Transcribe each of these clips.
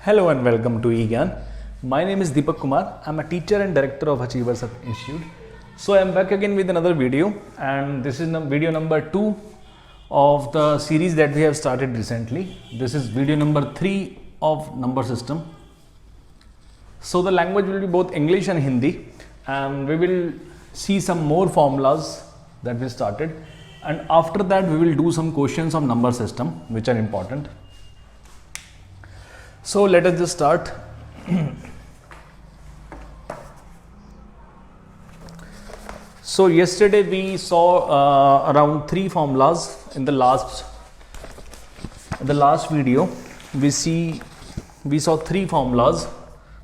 Hello and welcome to eGyan. My name is Deepak Kumar. I'm a teacher and director of Achievers Institute. So I'm back again with another video, and this is video number 2 of the series that we have started recently. This is video number 3 of number system. So the language will be both English and Hindi, and we will see some more formulas that we started, and after that we will do some questions of number system which are important. So let us just start. So yesterday we saw around 3 formulas. In the last video we saw 3 formulas.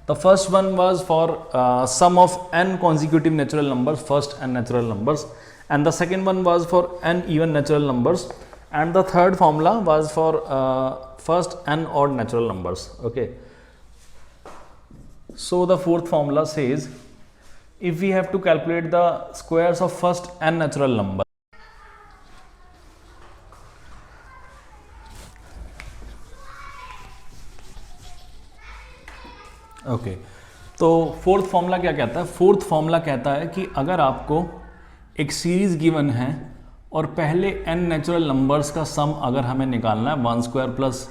The first one was for sum of n consecutive natural numbers, first n natural numbers, and the second one was for n even natural numbers, and the third formula was for first n odd natural numbers. Okay, so the fourth formula says if we have to calculate the squares of first n natural number, okay तो fourth formula क्या कहता है? Fourth formula कहता है कि अगर आपको एक सीरीज गिवन है और पहले n नेचुरल नंबर्स का सम अगर हमें निकालना है 1 square plus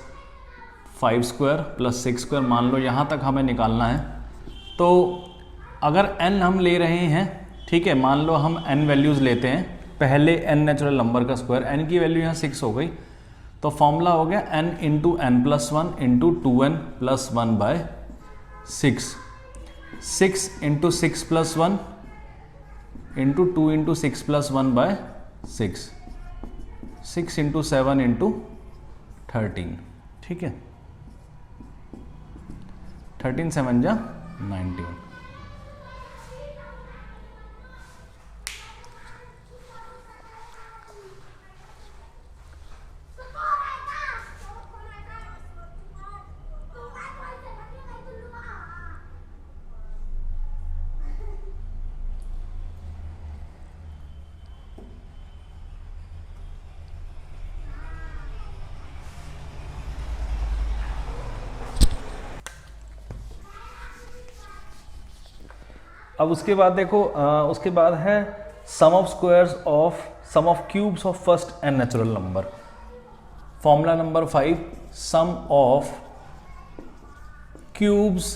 5 square plus 6 square, मान लो यहाँ तक हमें निकालना है, तो अगर n हम ले रहे हैं, ठीक है, मान लो हम n वैल्यूज़ लेते हैं, पहले n नेचुरल नंबर का स्क्वायर, n की वैल्यू यहाँ 6 हो गई, तो फॉर्मूला हो गया n into n plus 1 into 2n plus 1 by 6, 6 into 6 plus 1 into 2 into 6 plus 1 by 6, 6 into 7 into 13, ठीक है, 13 7 जा 19. अब उसके बाद देखो, उसके बाद है sum of cubes of first n natural number. Formula number 5, sum of cubes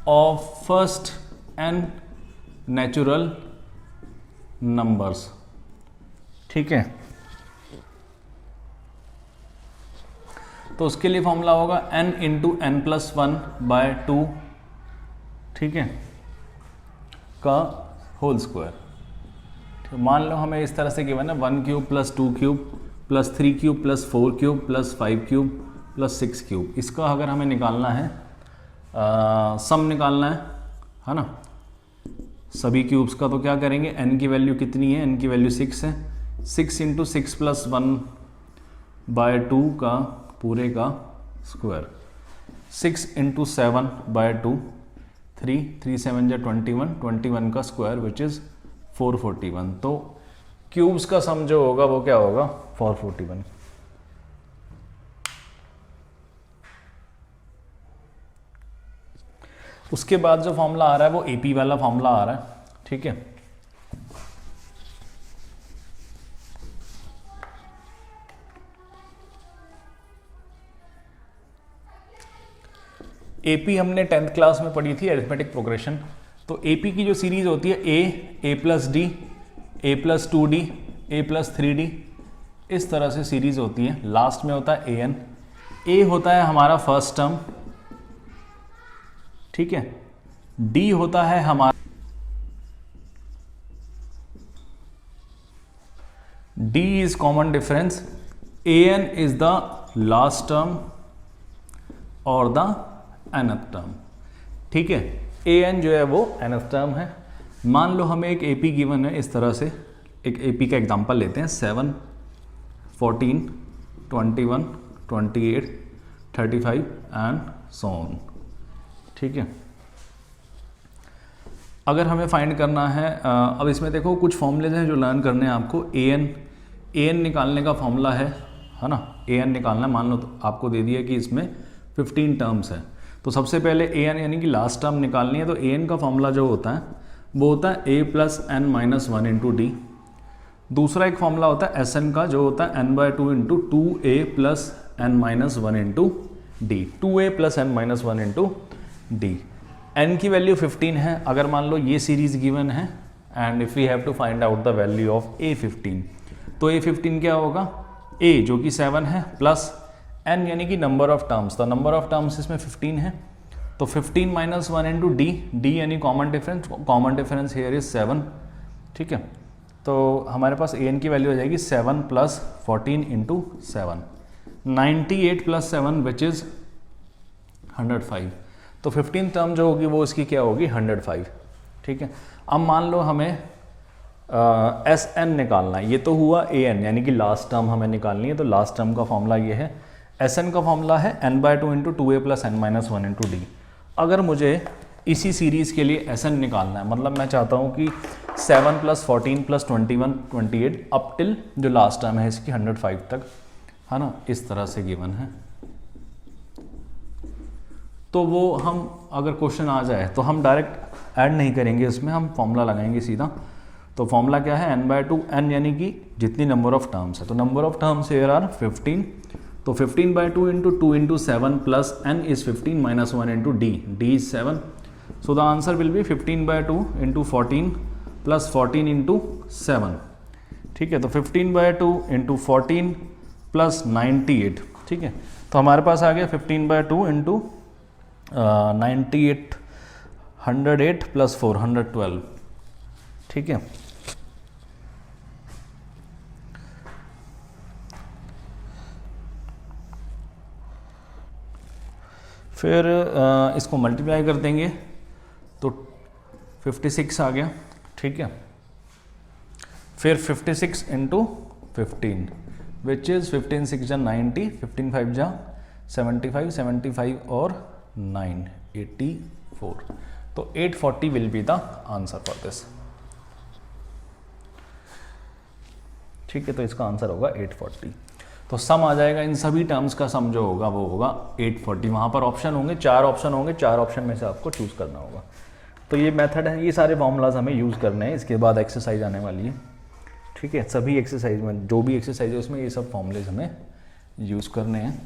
of first n natural numbers, ठीक है. तो उसके लिए फॉर्मूला होगा n into n plus 1 by 2, ठीक है, का होल स्क्वायर. तो मान लो हमें इस तरह से गिवन है 1 cube plus 2 cube plus 3 cube plus 4 cube plus 5 cube plus 6 cube. इसका अगर हमें निकालना है, सम निकालना है ना, सभी क्यूब्स का, तो क्या करेंगे, n की वैल्यू कितनी है, n की वैल्यू 6 है, 6 इंटू 6 प्लस 1 बाय 2 का पूरे का स्क्वायर, 6 इंटू 7 बाय 2, 3 3 7 जा 21, 21 का स्क्वायर विच इज़ 441. तो क्यूब्स का सम जो होगा वो क्या होगा, 441. उसके बाद जो फॉर्मूला आ रहा है वो एपी वाला फॉर्मूला आ रहा है, ठीक है. एपी हमने 10th क्लास में पढ़ी थी, अरिथमेटिक प्रोग्रेशन. तो एपी की जो सीरीज होती है a plus D, A plus 2d, A plus 3d, इस तरह से सीरीज होती है. लास्ट में होता है an, ए होता है हमारा फर्स्ट टर्म, ठीक है, डी होता है हमारा, D is common difference, an is the last term और द nth टर्म, ठीक है. an जो है वो nth टर्म है. मान लो हमें एक AP गिवन है, इस तरह से एक AP का एग्जांपल लेते हैं, 7 14 21 28 35 एंड सो ऑन, ठीक है. अगर हमें फाइंड करना है, अब इसमें देखो कुछ फॉर्मूलेज हैं जो लर्न करने हैं आपको. an निकालने का फॉर्मूला है ना, an निकालना, मान लो तो आपको दे दिया कि इसमें 15 टर्म्स है। तो सबसे पहले ए एन यानी कि लास्ट टर्म निकालनी है, तो ए एन का फॉर्मूला जो होता है वो होता है a plus n minus one into d. दूसरा एक फॉर्मूला होता है एस एन का जो होता है n by two into two a plus n minus one into d, 2a plus n minus one into d. N की वैल्यू 15 है, अगर मान लो ये सीरीज गिवन है and if we have to find out the value of a15, तो a15 क्या होगा, a जो कि 7 है प्लस n यानी कि नंबर ऑफ टर्म्स, तो नंबर ऑफ टर्म्स इसमें 15 है, तो 15 minus one into D, D यानी कॉमन डिफरेंस हेयर इज 7, ठीक है। तो हमारे पास an की वैल्यू हो जाएगी 7 plus 14 into 7, 98 plus 7 which is 105। तो 15 टर्म जो होगी वो इसकी क्या होगी 105, ठीक है। अब मान लो हमें एस एन निकालना है, ये तो हुआ ए एन यानी कि लास्ट टर्म हमें निकालनी है, तो लास्ट टर्म का फॉर्मूला ये है, एस एन का फॉर्मूला है n by two into two a plus n minus one into d. अगर मुझे इसी सीरीज़ के लिए एस एन निकालना है, मतलब मैं चाहता हूँ कि 7 प्लस 14 प्लस 21 28 अप टिल जो लास्ट टर्म है इसकी 105 तक, है ना, इस तरह से गिवन है। तो वो हम अगर क्वेश्चन आ जाए तो हम डायरेक्ट ऐड नहीं करेंगे, इसमें हम फॉर्मूला लगाएंगे सीधा। तो फॉर्मूला क्या है, n बाय टू, n यानी कि जितनी नंबर ऑफ टर्म्स है, तो number of terms here are 15, तो 15 by two into 2 into 7 plus n is 15 minus 1 into d, d is 7, so the answer will be 15 by two into 14 plus 14 into 7, ठीक है। तो 15 by two into 14 plus 98, ठीक है। तो हमारे पास आ गया 15 by two into 98, 108 plus 4 112, ठीक है। फिर इसको मल्टीप्लाई कर देंगे तो 56 आ गया, ठीक है। फिर 56 इंटू 15 विच इज़ 15 6 जा 90, 15 5 जा 75, 75 और 9 84, तो 840 will be the answer for this, ठीक है। तो इसका आंसर होगा 840। तो सम आ जाएगा, इन सभी टर्म्स का सम जो होगा वो होगा 840। वहाँ पर ऑप्शन होंगे, 4 ऑप्शन होंगे, 4 ऑप्शन में से आपको चूज़ करना होगा। तो ये मेथड है, ये सारे फॉर्मूलाज हमें यूज़ करने हैं। इसके बाद एक्सरसाइज आने वाली है, ठीक है। सभी एक्सरसाइज में जो भी एक्सरसाइज है उसमें ये सब फॉर्मूलेज हमें यूज़ करने हैं।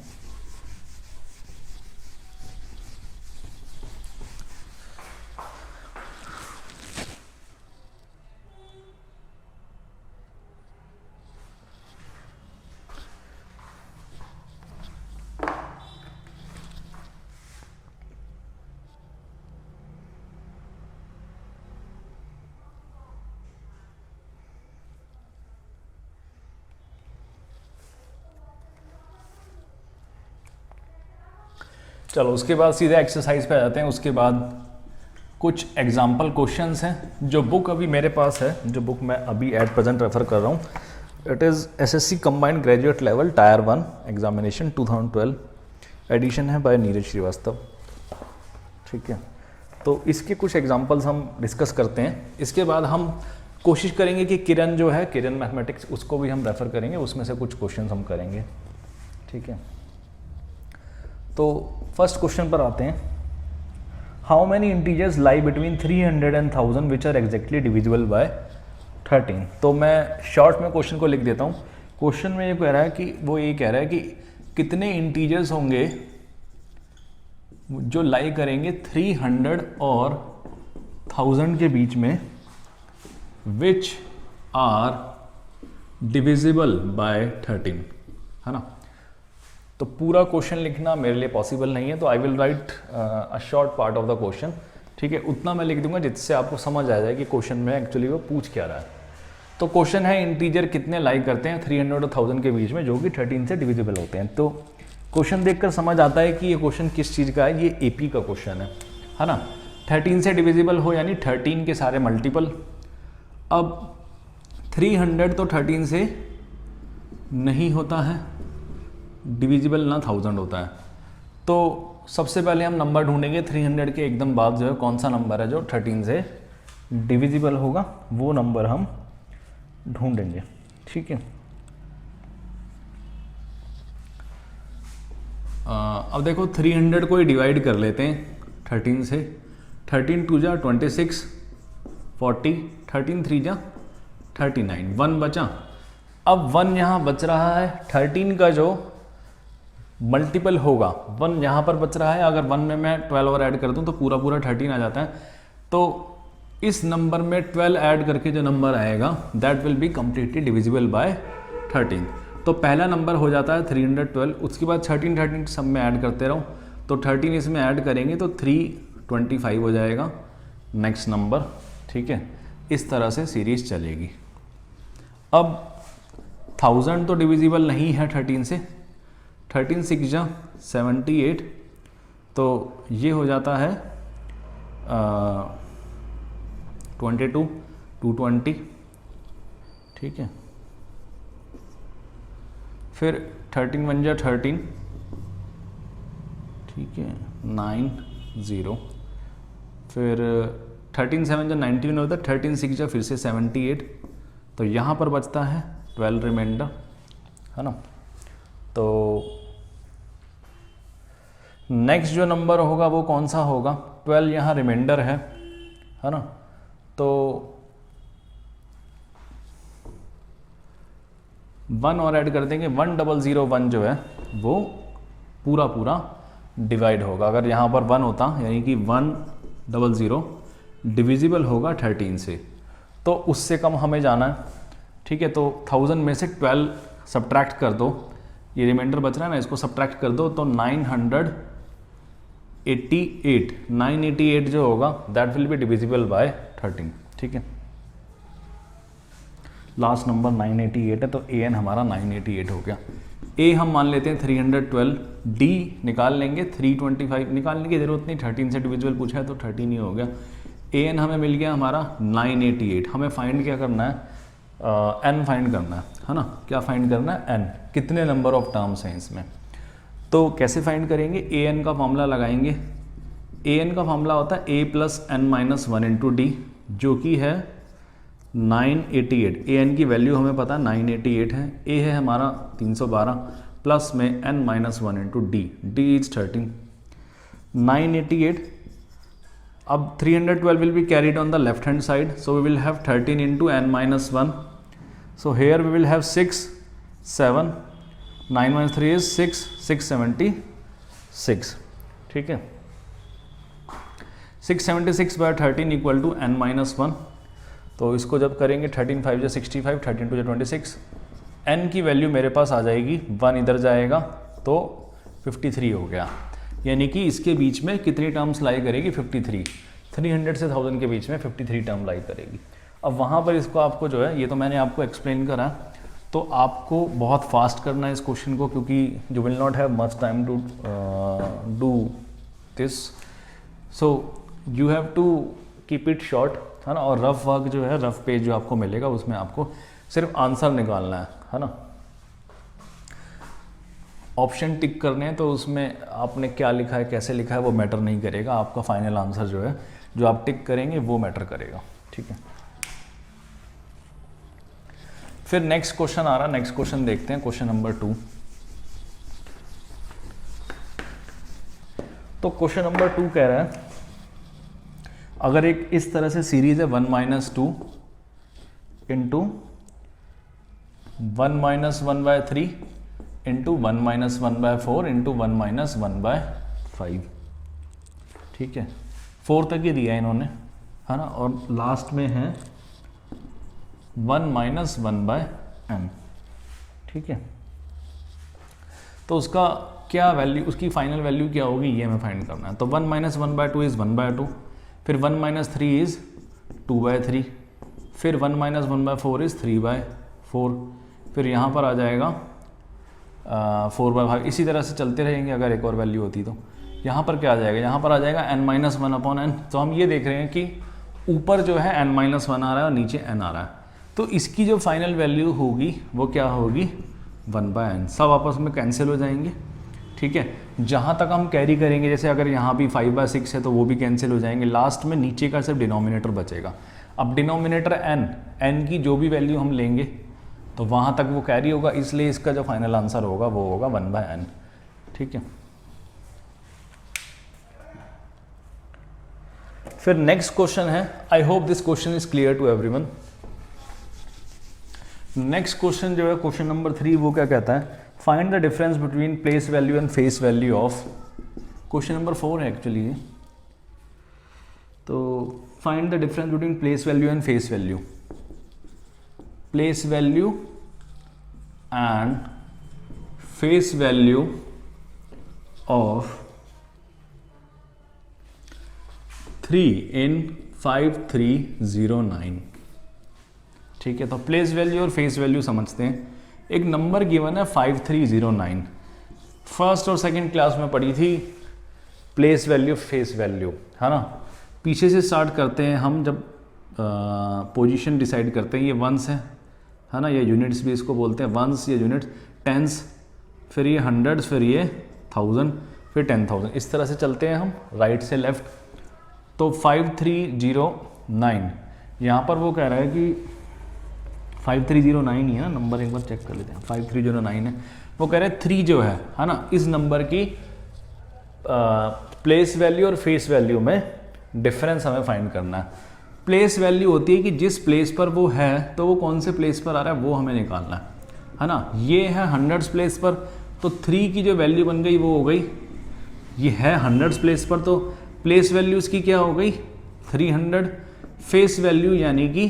चलो उसके बाद सीधे एक्सरसाइज पे आ जाते हैं। उसके बाद कुछ एग्जाम्पल क्वेश्चंस हैं। जो बुक अभी मेरे पास है, जो बुक मैं अभी एट प्रेजेंट रेफर कर रहा हूँ, it is SSC combined graduate level tier 1 examination 2012, edition है बाय नीरज श्रीवास्तव, ठीक है। तो इसके कुछ एग्जाम्पल्स हम डिस्कस करते हैं। इसके बाद हम कोशिश करेंगे कि किरण जो है, किरण मैथमेटिक्स, उसको भी हम रेफ़र करेंगे, उसमें से कुछ क्वेश्चन हम करेंगे, ठीक है। तो फर्स्ट क्वेश्चन पर आते हैं। How many integers lie between 300 and 1000 which are exactly divisible by 13। तो मैं शॉर्ट में क्वेश्चन को लिख देता हूँ। क्वेश्चन में ये कह रहा है कि वो ये कह रहा है कि कितने इंटीजर्स होंगे जो लाई करेंगे 300 और 1000 के बीच में, विच आर डिविजिबल बाय 13, है ना। तो पूरा क्वेश्चन लिखना मेरे लिए पॉसिबल नहीं है, तो I will write a short part of the question, ठीक है। उतना मैं लिख दूंगा जिससे आपको समझ आ जाए कि क्वेश्चन में एक्चुअली वो पूछ क्या रहा है। तो क्वेश्चन है इंटीजर कितने लाई करते हैं 300 और 1000 के बीच में जो कि 13 से डिविजिबल होते हैं। तो क्वेश्चन देखकर समझ आता है कि ये क्वेश्चन किस चीज़ का है। ये एपी का क्वेश्चन है ना। 13 से डिविजिबल हो यानी 13 के सारे मल्टीपल। अब 300 तो 13 से नहीं होता है डिविजिबल, ना 1000 होता है। तो सबसे पहले हम नंबर ढूंढेंगे 300 के एकदम बाद जो है कौन सा नंबर है जो 13 से डिविजिबल होगा, वो नंबर हम ढूंढेंगे, ठीक है। अब देखो 300 को ही डिवाइड कर लेते हैं 13 से। 13 2 जा 26, 40, 13 3 जा 39, 1 बचा। अब 1 यहाँ बच रहा है, 13 का जो मल्टीपल होगा 1 यहाँ पर बच रहा है। अगर 1 में मैं 12 और ऐड कर दूँ तो पूरा पूरा 13 आ जाता है। तो इस नंबर में 12 ऐड करके जो नंबर आएगा that will be completely divisible by 13। तो पहला नंबर हो जाता है 312। उसके बाद 13 सब में ऐड करते रहो, तो 13 इसमें ऐड करेंगे तो 325 हो जाएगा नेक्स्ट नंबर। ठीक है, इस तरह से सीरीज चलेगी। अब 1000 तो डिविजिबल नहीं है 13 से। 13 6 जा 78, तो ये हो जाता है 22 220। ठीक है, फिर 13 1 जा 13, ठीक है 90। फिर 13 7 जा 91 होता है, 13 6 जा फिर से 78, तो यहाँ पर बचता है 12 रिमाइंडर, है ना। तो नेक्स्ट जो नंबर होगा वो कौन सा होगा, 12 यहाँ रिमाइंडर है ना। तो 1 और ऐड कर देंगे, 1001 जो है वो पूरा पूरा डिवाइड होगा। अगर यहाँ पर 1 होता यानी कि 100 डिविजिबल होगा 13 से, तो उससे कम हमें जाना है। ठीक है, तो 1000 में से 12 सब्ट्रैक्ट कर दो, ये रिमाइंडर बच रहा है ना, इसको सब्ट्रैक्ट कर दो तो 988 जो होगा that will be divisible by 13। ठीक है, लास्ट नंबर 988 है, तो an हमारा 988 हो गया। a हम मान लेते हैं 312, d निकाल लेंगे 325, निकालने की जरूरत नहीं, 13 से डिविजिबल पूछा है तो 13 ही हो गया। an हमें मिल गया हमारा 988। हमें फाइंड क्या करना है, n फाइंड करना है ना। क्या फाइंड करना है, n, कितने नंबर ऑफ टर्म्स हैं इसमें। तो कैसे फाइंड करेंगे, an का फॉर्मूला लगाएंगे। an का फॉर्मूला होता है a + n-1 × d, जो कि है 988। an की वैल्यू हमें पता है 988 है, a है हमारा 312 प्लस में n-1 × d, d इज 13, 988। अब 312 will be carried on the left hand side, so we will have 13 into n-1, so here we will have 6 7, 9 minus 3 is 6, 676। ठीक है, 676 by 13 इक्वल टू n-1। तो इसको जब करेंगे 13 5 जा 65, 13 2 जा 26, n की वैल्यू मेरे पास आ जाएगी, 1 इधर जाएगा तो 53 हो गया। यानी कि इसके बीच में कितनी टर्म्स लाई करेगी, 53। 300 से 1000 के बीच में 53 टर्म लाई करेगी। अब वहाँ पर इसको आपको जो है, ये तो मैंने आपको एक्सप्लेन करा, तो आपको बहुत फास्ट करना है इस क्वेश्चन को, क्योंकि you will not have much time to do this, so you have to keep it short, है ना। और रफ वर्क जो है, रफ पेज जो आपको मिलेगा उसमें आपको सिर्फ आंसर निकालना है ना। ऑप्शन टिक करने हैं तो उसमें आपने क्या लिखा है, कैसे लिखा है, वो मैटर नहीं करेगा। आपका फाइनल आंसर जो है, जो आप टिक करेंगे वो मैटर करेगा। ठीक है, फिर नेक्स्ट क्वेश्चन आ रहा है। नेक्स्ट क्वेश्चन देखते हैं, क्वेश्चन नंबर 2। तो क्वेश्चन नंबर 2 कह रहा है, अगर एक इस तरह से सीरीज है 1 - 2 इंटू 1 - 1/3 इंटू 1 - 1/4 इंटू 1 - 1/5। ठीक है, 4 तक ही दिया इन्होंने, है ना। और लास्ट में है 1 - 1/n। ठीक है, तो उसका क्या वैल्यू, उसकी फाइनल वैल्यू क्या होगी ये हमें फाइंड करना है। तो 1 - 1/2 इज़ 1/2, फिर 1 - 3 इज़ 2/3, फिर 1 - 1/4 इज़ 3/4, फिर यहाँ पर आ जाएगा 4/5। इसी तरह से चलते रहेंगे। अगर एक और वैल्यू होती तो यहाँ पर क्या आ जाएगा, यहाँ पर आ जाएगा n-1/n। तो हम ये देख रहे हैं कि ऊपर जो है n-1 आ रहा है और नीचे n आ रहा है, तो इसकी जो फाइनल वैल्यू होगी वो क्या होगी, 1/n। सब आपस में कैंसिल हो जाएंगे। ठीक है, जहाँ तक हम कैरी करेंगे, जैसे अगर यहाँ भी 5/6 है तो वो भी कैंसिल हो जाएंगे। लास्ट में नीचे का सिर्फ डिनोमिनेटर बचेगा। अब डिनोमिनेटर n की जो भी वैल्यू हम लेंगे तो वहाँ तक वो कैरी होगा, इसलिए इसका जो फाइनल आंसर होगा वो होगा 1/n। ठीक है, फिर नेक्स्ट क्वेश्चन है, I hope this question is clear to everyone. Next question जो है क्वेश्चन नंबर 3, वो क्या कहता है, find the difference between place value and face value of, question number 4 है एक्चुअली ये। तो find the difference between place value and face value, place value and face value of 3 in 5309। ठीक है, तो प्लेस वैल्यू और face value समझते हैं। एक नंबर गिवन है 5309, फर्स्ट और सेकंड क्लास में पढ़ी थी प्लेस वैल्यू फेस वैल्यू, है ना। पीछे से स्टार्ट करते हैं हम, जब पोजीशन डिसाइड करते हैं, ये वंस है ना, ये यूनिट्स भी इसको बोलते हैं, वंस, ये यूनिट्स, टेंस, फिर ये हंड्रेड्स, फिर ये 1000, फिर 10,000, इस तरह से चलते हैं हम राइट से लेफ्ट। तो 5309 यहाँ पर वो कह रहा है कि 5309 ही है ना नंबर, एक बार चेक कर लेते हैं, 5309 है। वो कह रहे हैं 3 जो है ना, इस नंबर की प्लेस वैल्यू और फेस वैल्यू में डिफरेंस हमें फाइंड करना है। प्लेस वैल्यू होती है कि जिस प्लेस पर वो है, तो वो कौन से प्लेस पर आ रहा है वो हमें निकालना है ना। ये है हंड्रेड्स प्लेस पर, तो 3 की जो वैल्यू बन गई वो हो गई, ये है हंड्रेड्स प्लेस पर, तो प्लेस वैल्यू इसकी क्या हो गई 300। फेस वैल्यू यानी कि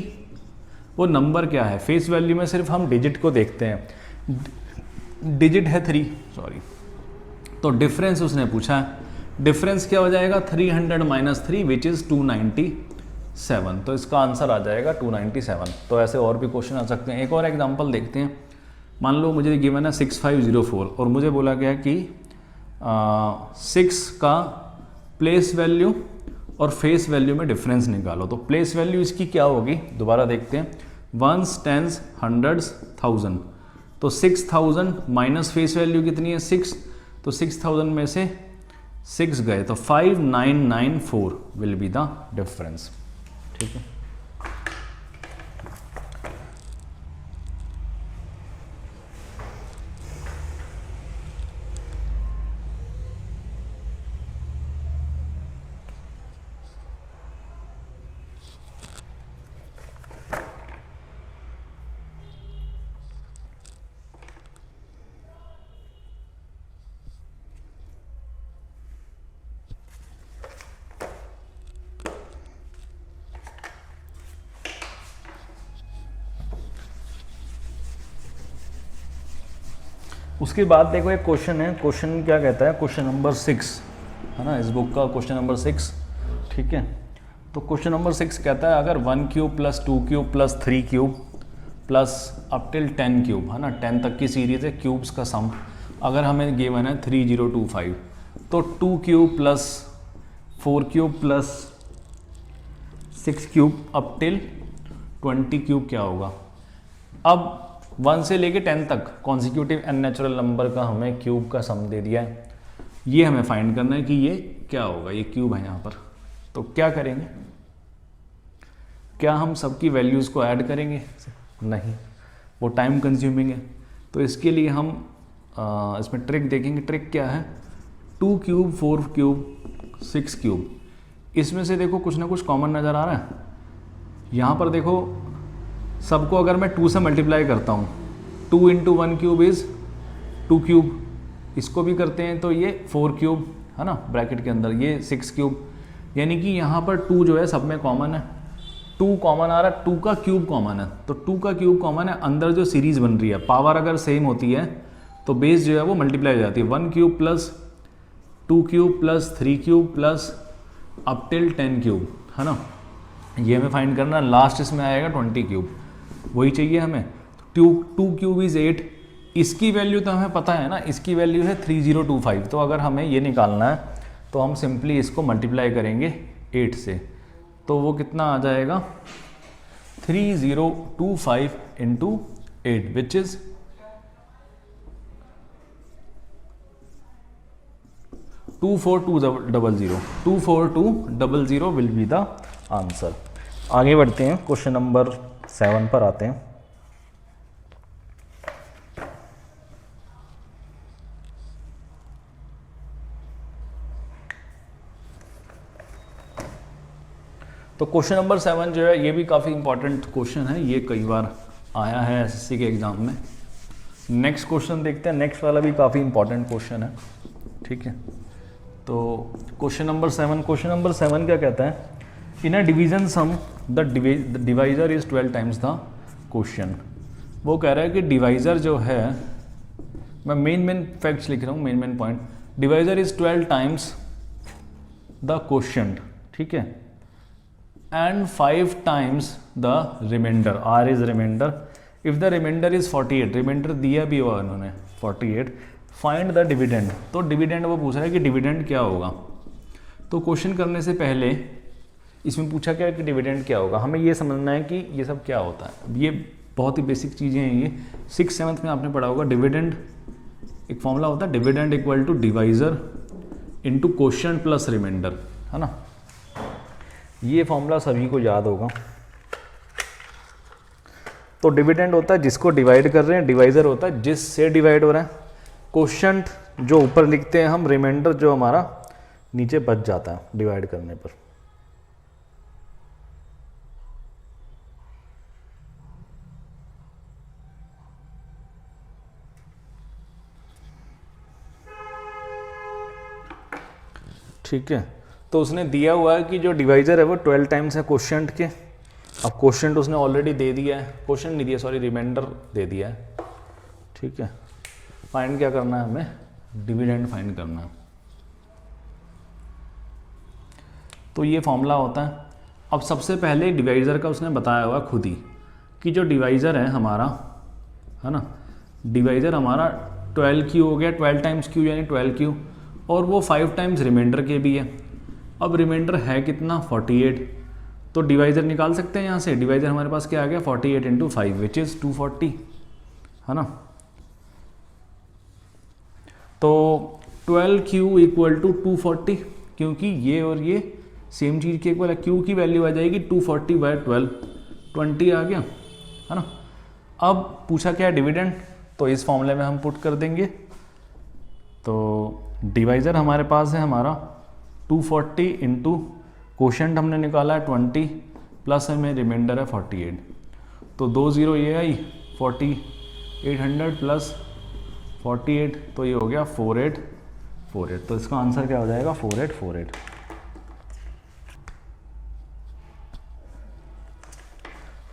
वो नंबर क्या है, फेस वैल्यू में सिर्फ हम डिजिट को देखते हैं, डिजिट है 3, सॉरी। तो डिफरेंस उसने पूछा है, डिफरेंस क्या हो जाएगा 300 माइनस 3 विच इज़ 297, तो इसका आंसर आ जाएगा 297। तो ऐसे और भी क्वेश्चन आ सकते हैं। एक और एग्जांपल देखते हैं। मान लो मुझे गिवन है 6504 और मुझे बोला गया कि 6 का प्लेस वैल्यू और फेस वैल्यू में डिफरेंस निकालो। तो प्लेस वैल्यू इसकी क्या होगी, दोबारा देखते हैं, वंस, टेंस, हंड्रेड्स, 1000, तो 6000 माइनस फेस वैल्यू कितनी है 6, तो 6000 में से 6 गए, तो 5994 विल बी द डिफरेंस। ठीक है, उसके बाद देखो एक क्वेश्चन है, क्वेश्चन क्या कहता है, क्वेश्चन नंबर 6 है ना, इस बुक का क्वेश्चन नंबर 6। ठीक है, तो क्वेश्चन नंबर 6 कहता है अगर 1 cube plus 2 cube plus 3 cube plus up till 10 cube, है ना, 10 तक की सीरीज है, क्यूब्स का सम अगर हमें गिवन है 3025, तो 2 cube plus 4 cube plus 6 cube up till 20 cube क्या होगा। अब 1 से लेके 10 तक कॉन्सिक्यूटिव एंड नेचुरल नंबर का हमें क्यूब का सम दे दिया है, ये हमें फाइंड करना है कि ये क्या होगा, ये क्यूब है यहाँ पर। तो क्या करेंगे, क्या हम सबकी वैल्यूज़ को ऐड करेंगे, नहीं, वो टाइम कंज्यूमिंग है। तो इसके लिए हम इसमें ट्रिक देखेंगे। ट्रिक क्या है, 2 क्यूब 4 क्यूब 6 क्यूब, इसमें से देखो कुछ ना कुछ कॉमन नज़र आ रहा है। यहाँ पर देखो सबको अगर मैं 2 से मल्टीप्लाई करता हूँ, 2 इंटू 1 क्यूब इज़ 2 क्यूब, इसको भी करते हैं तो ये 4 क्यूब है ना, ब्रैकेट के अंदर ये 6 क्यूब, यानी कि यहाँ पर 2 जो है सब में कॉमन है, 2 कॉमन आ रहा है, 2 का क्यूब कॉमन है, तो 2 का क्यूब कॉमन है। अंदर जो सीरीज़ बन रही है, पावर अगर सेम होती है तो बेस जो है वो मल्टीप्लाई हो जाती है, 1 cube plus 2 cube plus 3 cube plus up till 10 cube, है ना, ये हमें फाइंड करना। लास्ट इसमें आएगा 20 क्यूब, वही चाहिए हमें। 2 क्यूब इज़ 8, इसकी वैल्यू तो हमें पता है ना, इसकी वैल्यू है 3025, तो अगर हमें ये निकालना है तो हम सिंपली इसको मल्टीप्लाई करेंगे 8 से, तो वो कितना आ जाएगा 3025 into 8 which is 24200, 24200 will be the answer. आगे बढ़ते हैं, क्वेश्चन नंबर 7 पर आते हैं। तो क्वेश्चन नंबर 7 जो है ये भी काफ़ी इंपॉर्टेंट क्वेश्चन है, ये कई बार आया है एसएससी के एग्ज़ाम में। नेक्स्ट क्वेश्चन देखते हैं, नेक्स्ट वाला भी काफ़ी इंपॉर्टेंट क्वेश्चन है, ठीक है। तो क्वेश्चन नंबर 7 क्या कहता है, in a division sum the divisor is 12 times the question. वो कह रहा है कि डिवाइजर जो है, मैं मेन फैक्ट्स लिख रहा हूँ, main point, divisor is 12 times the question, ठीक है, and 5 times the remainder, R is remainder, if the remainder is 48, remainder दिया भी हुआ उन्होंने 48, फाइंड द डिविडेंड। तो डिविडेंड वो पूछ रहा है कि डिविडेंड क्या होगा। तो क्वेश्चन करने से पहले इसमें पूछा क्या है कि डिविडेंड क्या होगा, हमें ये समझना है कि ये सब क्या होता है। अब ये बहुत ही बेसिक चीज़ें हैं, ये 6th-7th में आपने पढ़ा होगा। डिविडेंड एक फॉर्मूला होता है, dividend equal to divisor into quotient plus remainder, है ना। ये फॉर्मूला सभी को याद होगा। तो डिविडेंड होता है जिसको डिवाइड कर रहे हैं, डिवाइजर होता है जिससे डिवाइड हो रहा है, क्वोशिएंट जो ऊपर लिखते हैं हम, रिमाइंडर जो हमारा नीचे बच जाता है डिवाइड करने पर। ठीक है, तो उसने दिया हुआ है कि जो डिवाइजर है वो 12 टाइम्स है क्वोशिएंट के। अब क्वोशिएंट उसने ऑलरेडी दे दिया है, क्वोशिएंट नहीं दिया, सॉरी, रिमाइंडर दे दिया है, ठीक है। फाइंड क्या करना है हमें, डिविडेंड फाइंड करना है। तो ये फॉर्मूला होता है। अब सबसे पहले डिवाइजर का उसने बताया हुआ खुद ही कि जो डिवाइजर है हमारा, है ना, डिवाइजर हमारा 12 क्यू हो गया, 12 टाइम्स क्यू यानी 12 क्यू, और वो 5 टाइम्स रिमाइंडर के भी है। अब रिमाइंडर है कितना, 48, तो डिवाइजर निकाल सकते हैं यहाँ से। डिवाइजर हमारे पास क्या आ गया, 48 इंटू 5 विच इज़ 240, है ना। तो 12 क्यू इक्वल टू 240, क्योंकि ये और ये सेम चीज़ के इक्वल है। क्यू की वैल्यू आ जाएगी 240/12, 20 आ गया, है ना। अब पूछा क्या है, डिविडेंड, तो इस फॉर्मूले में हम पुट कर देंगे। तो डिवाइजर हमारे पास है हमारा 240 इंटू क्वोशिएंट हमने निकाला है 20 प्लस हमें रिमाइंडर है 48, तो 2 0 ये आई 4800 प्लस 48, तो ये हो गया 4848। तो इसका आंसर क्या हो जाएगा, 4848।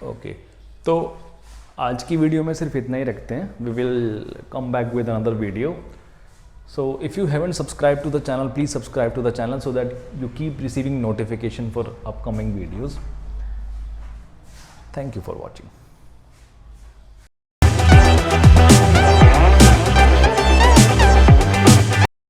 ओके, तो आज की वीडियो में सिर्फ इतना ही रखते हैं। We will come back with another video. So if you haven't subscribed to the channel, please subscribe to the channel so that you keep receiving notification for upcoming videos. Thank you for watching.